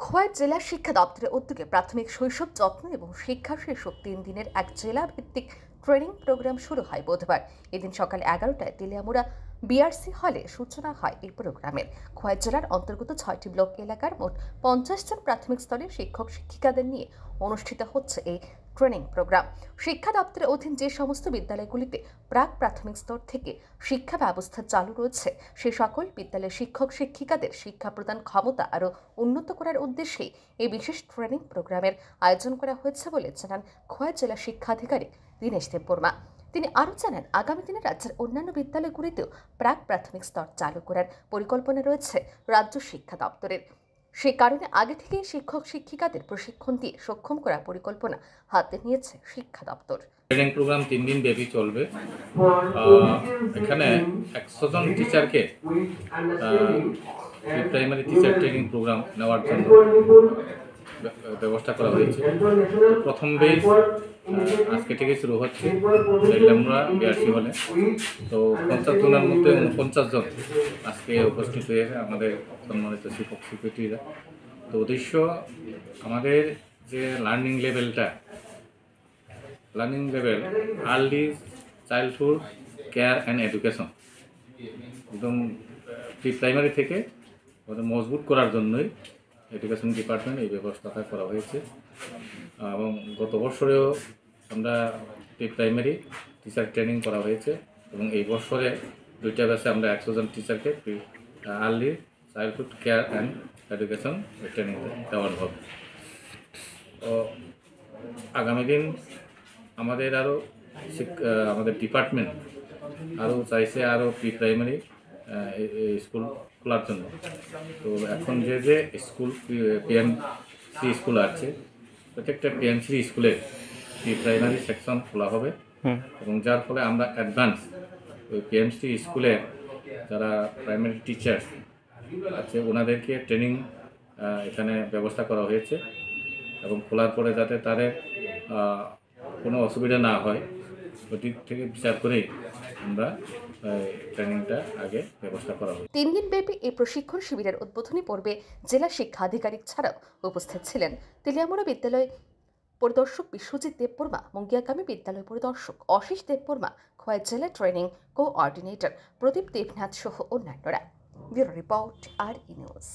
খোয়াই জেলা শিক্ষা দপ্তরের উদ্যোগে প্রাথমিক শৈশব যত্ন এবং শিক্ষা শীর্ষক 3 দিনের এক জেলা ভিত্তিক ট্রেনিং প্রোগ্রাম শুরু হয় বুধবার। এদিন সকাল 11টায় তেলিয়ামুড়া বিআরসি হলে সূচনা হয় এই প্রোগ্রামের। খোয়াই জেলার অন্তর্গত 6টি ব্লক এলাকার মোট 50 জন প্রাথমিক স্তরের শিক্ষক শিক্ষিকাদের নিয়ে অনুষ্ঠিত হচ্ছে এই ট্রেনিং প্রোগ্রাম। শিক্ষা দপ্তরের অধীন যে সমস্ত বিদ্যালয়গুলিতে প্রাক প্রাথমিক স্তর থেকে শিক্ষা ব্যবস্থা চালু রয়েছে সে সকল বিদ্যালয়ের শিক্ষক শিক্ষিকাদের শিক্ষা প্রদান ক্ষমতা আরও উন্নত করার উদ্দেশ্যে এই বিশেষ ট্রেনিং প্রোগ্রামের আয়োজন করা হয়েছে বলে জানান খোয়াই জেলা শিক্ষাধিকারী দীনেশ দেববর্মা। তিনি আরও জানান, আগামী দিনে রাজ্যের অন্যান্য বিদ্যালয়গুলিতেও প্রাক প্রাথমিক স্তর চালু করার পরিকল্পনা রয়েছে রাজ্য শিক্ষা দপ্তরের। সে কারণে আগে থেকেই শিক্ষক শিক্ষিকাদের প্রশিক্ষণ দিয়ে সক্ষম করার পরিকল্পনা হাতে নিয়েছে শিক্ষা দপ্তর। ট্রেনিং প্রোগ্রাম 3 দিন ব্যাপী চলবে। এখানে 100 জন টিচারকে প্রাইমারি টিচার ট্রেনিং প্রোগ্রাম নেওয়ার জন্য ব্যবস্থা করা হয়েছে। প্রথম বেজ আজকে থেকে শুরু হচ্ছে তেলিয়ামুড়া বিআরসি হলে। তো 50 জনের মধ্যে 49 জন আজকে উপস্থিত হয়েছে আমাদের সম্মানিত শিক্ষক শিক্ষার্থীরা। তো উদ্দেশ্য আমাদের যে learning level early childhood care and education একদম প্রি প্রাইমারি থেকে মজবুত করার জন্যই এডুকেশন ডিপার্টমেন্ট এই ব্যবস্থাটা করা হয়েছে। এবং গত বছরেও আমরা প্রি প্রাইমারি টিচার ট্রেনিং করা হয়েছে এবং এই বছরে 2টা ব্যাচে আমরা 100 জন টিচারকে early childhood care and education training দেওয়ার হবে। তো আগামী দিন আমাদের আমাদের ডিপার্টমেন্ট আরও চাইছে আরও প্রি প্রাইমারি স্কুল খোলার জন্য। তো এখন যে স্কুল পিএমসি স্কুল আছে প্রত্যেকটা পিএমসি স্কুলে প্রি প্রাইমারি সেকশন খোলা হবে এবং যার ফলে আমরা অ্যাডভান্স ওই পিএমসি স্কুলে যারা প্রাইমারি টিচার আছে ওনাদেরকে ট্রেনিং এখানে ব্যবস্থা করা হয়েছে এবং খোলার পরে যাতে তাদের কোনো অসুবিধা না হয় ওই দিক থেকে বিচার করেই আমরা ট্রেনিংটা আগে ব্যবস্থা করা হয়। 3 দিন ব্যাপী এই প্রশিক্ষণ শিবিরের উদ্বোধনী পর্বে জেলা শিক্ষা আধিকারিক ছাড়াও উপস্থিত ছিলেন তেলিয়ামুড়া বিদ্যালয় পরিদর্শক বিশ্বজিৎ দেববর্মা, মঙ্গিয়াকামী বিদ্যালয় পরিদর্শক অশিস দেববর্মা, খোয়াই জেলা ট্রেনিং কোঅর্ডিনেটর প্রদীপ দেবনাথ সহ অন্যান্যরা। ব্যুরো রিপোর্ট আর নিউজ।